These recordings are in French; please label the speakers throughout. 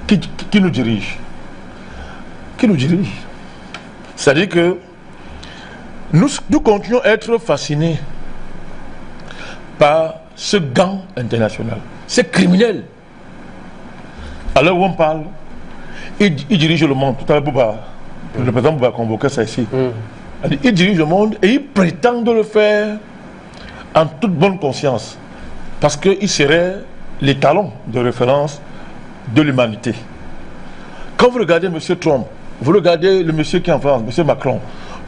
Speaker 1: qui nous dirige. Qui nous dirige. C'est-à-dire que nous continuons à être fascinés par ce gang international. C'est criminel. À l'heure où on parle, il dirige le monde. Tout à l'heure, le président Bouba convoquer ça ici. Il dirige le monde et il prétend de le faire en toute bonne conscience. Parce qu'il serait l'étalon de référence de l'humanité. Quand vous regardez M. Trump, vous regardez le monsieur qui est en France, M. Macron,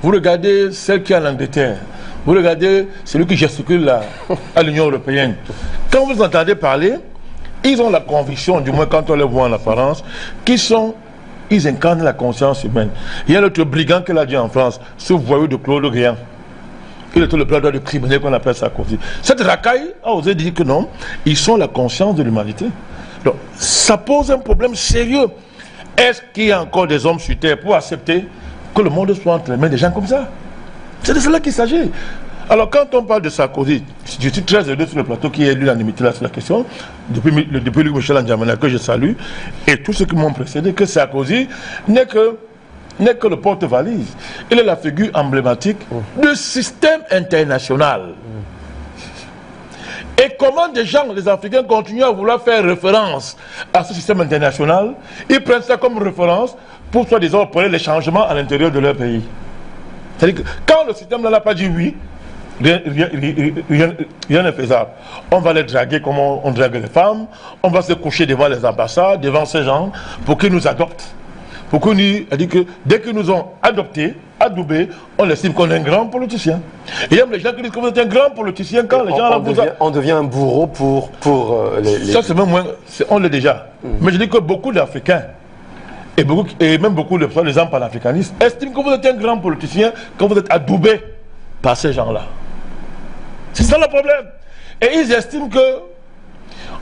Speaker 1: vous regardez celle qui est en Angleterre, vous regardez celui qui gesticule là, à l'Union européenne. Quand vous entendez parler, ils ont la conviction, du moins quand on les voit en apparence, ils incarnent la conscience humaine. Il y a l'autre brigand qui l'a dit en France, ce voyou de Claude Guéant. Il était le plan de criminel qu'on appelle Sarkozy. Cette racaille a osé dire que non, ils sont la conscience de l'humanité. Donc, ça pose un problème sérieux. Est-ce qu'il y a encore des hommes sur terre pour accepter que le monde soit entre les mains des gens comme ça? C'est de cela qu'il s'agit. Alors, quand on parle de Sarkozy, je suis très heureux sur le plateau qui a eu l'unanimité là sur la question, depuis Luc Michel N'Djamena, que je salue, et tous ceux qui m'ont précédé, que Sarkozy n'est que le porte-valise. Il est la figure emblématique du système international. Et comment des gens, les Africains, continuent à vouloir faire référence à ce système international? Ils prennent ça comme référence pour soi-disant opérer les changements à l'intérieur de leur pays. C'est-à-dire que quand le système n'a pas dit oui, rien n'est faisable. On va les draguer comme on drague les femmes, on va se coucher devant les ambassades, devant ces gens, pour qu'ils nous adoptent. Pour qu'on dit que dès qu'ils nous ont adoptés, adoubés, on estime qu'on est un grand politicien. Et il y a des gens qui disent que vous êtes un grand politicien quand les gens...
Speaker 2: On devient un bourreau pour les...
Speaker 1: Ça, c'est même moins... On l'est déjà. Mais je dis que beaucoup d'Africains, et même beaucoup de gens panafricanistes, estiment que vous êtes un grand politicien quand vous êtes adoubé par ces gens-là. C'est ça le problème. Et ils estiment que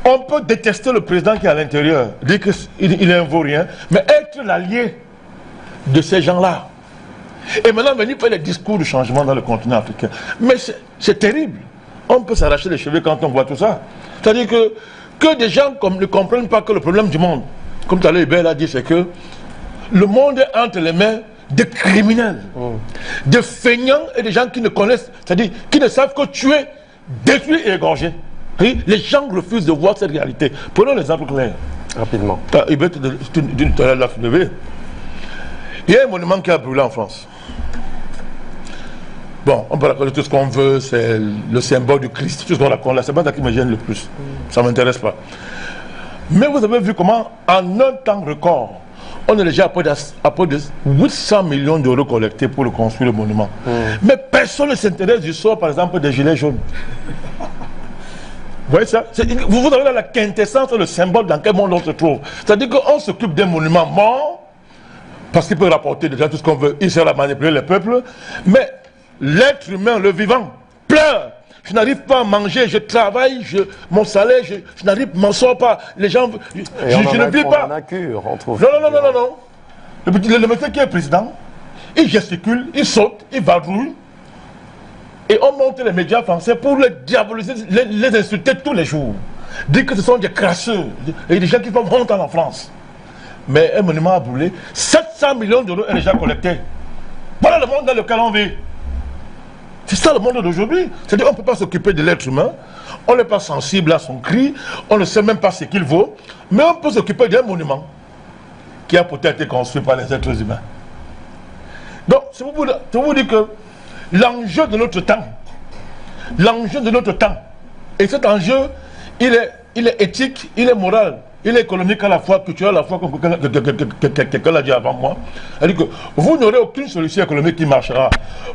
Speaker 1: on peut détester le président qui est à l'intérieur, dire qu'il est un vaurien, mais être l'allié de ces gens-là. Et maintenant, venir faire les discours de changement dans le continent africain. Mais c'est terrible. On peut s'arracher les cheveux quand on voit tout ça. C'est-à-dire que des gens ne comprennent pas que le problème du monde, comme tout à l'heure Hubert l'a dit, c'est que le monde est entre les mains de criminels, de feignants et de gens qui ne connaissent, c'est-à-dire qui ne savent que tuer, détruire et égorger. Oui, les gens refusent de voir cette réalité. Prenons l'exemple clair.
Speaker 2: Rapidement.
Speaker 1: Hubert d'une tout à l'heure l'a soulevé. Il y a un monument qui a brûlé en France. Bon, on peut raconter tout ce qu'on veut, c'est le symbole du Christ, tout ce qu'on raconte là, c'est pas ça qui me gêne le plus. Ça ne m'intéresse pas. Mais vous avez vu comment, en un temps record, on est déjà à peu de 800 millions d'euros collectés pour construire le monument. Mais personne ne s'intéresse du sort, par exemple, des gilets jaunes. Vous voyez ça? Vous avez là la quintessence, le symbole dans quel monde on se trouve. C'est-à-dire qu'on s'occupe d'un monument mort, parce qu'il peut rapporter déjà tout ce qu'on veut, il sert à manipuler les peuples, mais l'être humain, le vivant, pleure. Je n'arrive pas à manger, je travaille, mon salaire, je n'arrive, m'en sors pas. Les gens, je ne vis pas.
Speaker 2: On trouve.
Speaker 1: Non. Le monsieur qui est président, il gesticule, il saute, il vadrouille. Et on monte les médias français pour les diaboliser, les insulter tous les jours. Dire que ce sont des crasseux, et des gens qui font honte en France. Mais un monument a brûlé, 700 millions d'euros est déjà collecté. Voilà le monde dans lequel on vit. C'est ça le monde d'aujourd'hui. C'est-à-dire qu'on ne peut pas s'occuper de l'être humain, on n'est pas sensible à son cri, on ne sait même pas ce qu'il vaut, mais on peut s'occuper d'un monument qui a peut-être été construit par les êtres humains. Donc, c'est pour vous dire que l'enjeu de notre temps, et cet enjeu, il est éthique, il est moral, il est économique à la fois, culturel à la fois, comme quelqu'un l'a dit avant moi. C'est-à-dire que vous n'aurez aucune solution économique qui marchera,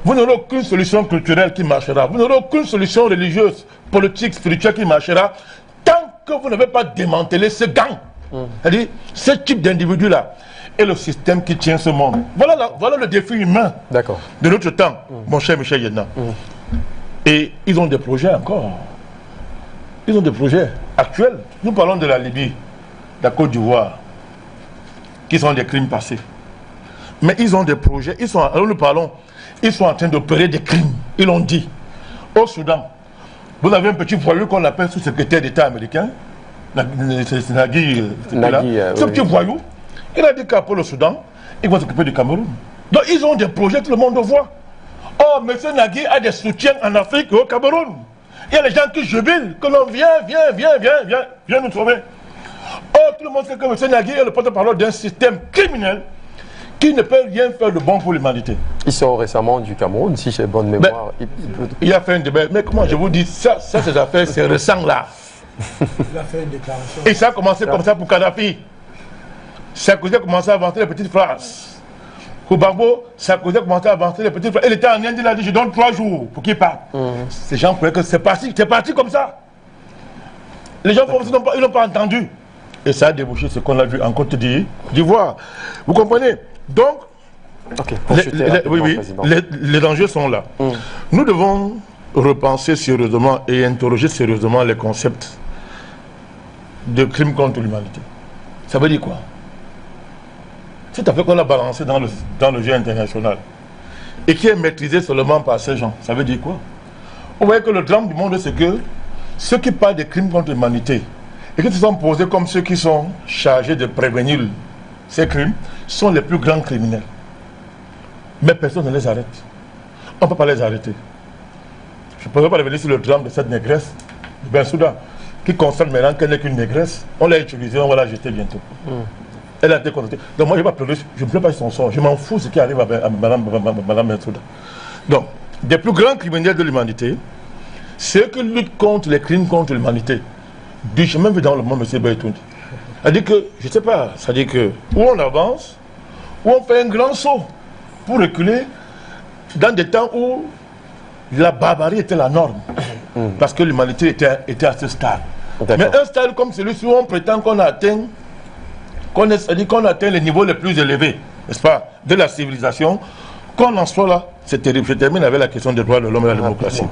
Speaker 1: vous n'aurez aucune solution culturelle qui marchera, vous n'aurez aucune solution religieuse, politique, spirituelle qui marchera, tant que vous n'avez pas démantelé ce gang, c'est-à-dire ce type d'individu-là, et le système qui tient ce monde. Voilà le défi humain de notre temps, mon cher Michel Yéna. Et ils ont des projets encore. Ils ont des projets actuels. Nous parlons de la Libye, de la Côte d'Ivoire, qui sont des crimes passés. Mais ils ont des projets. Alors nous parlons, ils sont en train d'opérer des crimes. Ils l'ont dit. Au Soudan, vous avez un petit voyou qu'on appelle sous-secrétaire d'État américain, c'est Nagui, ce petit
Speaker 2: oui.
Speaker 1: voyou, il a dit qu'après le Soudan, il va s'occuper du Cameroun. Donc ils ont des projets, tout le monde voit. Oh, M. Nagui a des soutiens en Afrique et au Cameroun. Il y a des gens qui jubilent, que l'on viens nous sauver. Oh, tout le monde sait que M. Nagui est le porte-parole d'un système criminel qui ne peut rien faire de bon pour l'humanité.
Speaker 2: Il sort récemment du Cameroun, si j'ai bonne mémoire.
Speaker 1: Il a fait un débat. Mais comment je vous dis, ça ces affaires, c'est récent là.
Speaker 3: Il a fait une déclaration.
Speaker 1: Et ça a commencé comme ça pour Kadhafi. Sarkozy a commencé à inventer les petites phrases. Pour Gbagbo, Sarkozy a commencé à inventer les petites phrases. Il était en Inde, il a dit, je donne 3 jours pour qu'il parte. Ces gens croyaient que c'est parti comme ça. Les gens ils n'ont pas entendu. Et ça a débouché ce qu'on a vu en Côte d'Ivoire. Vous comprenez? Donc,
Speaker 2: okay,
Speaker 1: les dangers sont là. Nous devons repenser sérieusement et interroger sérieusement les concepts de crimes contre l'humanité. Ça veut dire quoi? Cette affaire qu'on a balancée dans le jeu international et qui est maîtrisée seulement par ces gens, ça veut dire quoi? Vous voyez que le drame du monde, c'est que ceux qui parlent des crimes contre l'humanité et qui se sont posés comme ceux qui sont chargés de prévenir ces crimes sont les plus grands criminels. Mais personne ne les arrête. On ne peut pas les arrêter. Je ne pourrais pas revenir sur le drame de cette négresse, de Bensouda, qui constate maintenant qu'elle n'est qu'une négresse. On l'a utilisée, on va la jeter bientôt. Elle a été condamnée. Donc moi, je ne pleure pas son sort. Je m'en fous de ce qui arrive à Madame Bensouda. Donc, des plus grands criminels de l'humanité, ceux qui luttent contre les crimes contre l'humanité, du chemin vu dans le monde, M. Baïtouni. C'est-à-dire que, je ne sais pas, c'est-à-dire que, où on avance, où on fait un grand saut pour reculer dans des temps où la barbarie était la norme. Parce que l'humanité était à ce stade. Mais un stade comme celui-ci où on prétend qu'on a atteint, qu'on atteint les niveaux les plus élevés, n'est-ce pas, de la civilisation, qu'on en soit là, c'est terrible. Je termine avec la question des droits de l'homme et de la démocratie.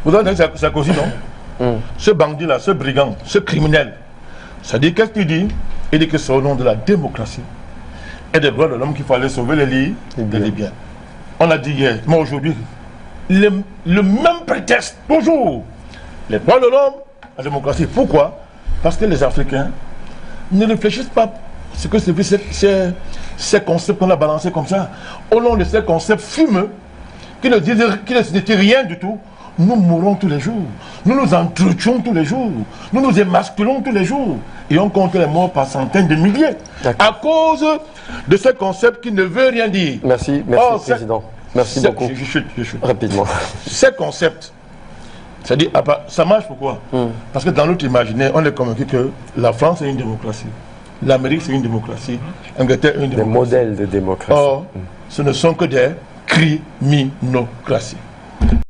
Speaker 1: Vous avez entendu Sarkozy, non? Ce bandit-là, ce brigand, ce criminel, ça dit, qu'est-ce qu'il dit? Il dit que c'est au nom de la démocratie et des droits de l'homme qu'il fallait sauver les Libyens. On l'a dit hier, mais aujourd'hui, le même prétexte, toujours. Les droits de l'homme, la démocratie. Pourquoi? Parce que les Africains ne réfléchissent pas ce que c'est ces concepts qu'on a balancés comme ça. Au nom de ces concepts fumeux, qui ne disent rien du tout, nous mourons tous les jours. Nous nous entretuons tous les jours. Nous nous émasculons tous les jours. Et on compte les morts par centaines de milliers. À cause de ce concept qui ne veut rien dire.
Speaker 2: Merci, Président. Merci beaucoup.
Speaker 1: Je chute.
Speaker 2: Rapidement.
Speaker 1: Ces concepts, c'est-à-dire, ça marche pourquoi? Parce que dans notre imaginaire, on est convaincu que la France est une démocratie. L'Amérique, c'est une démocratie. L'Angleterre est une démocratie.
Speaker 2: Des modèles de démocratie.
Speaker 1: Or, ce ne sont que des criminocraties.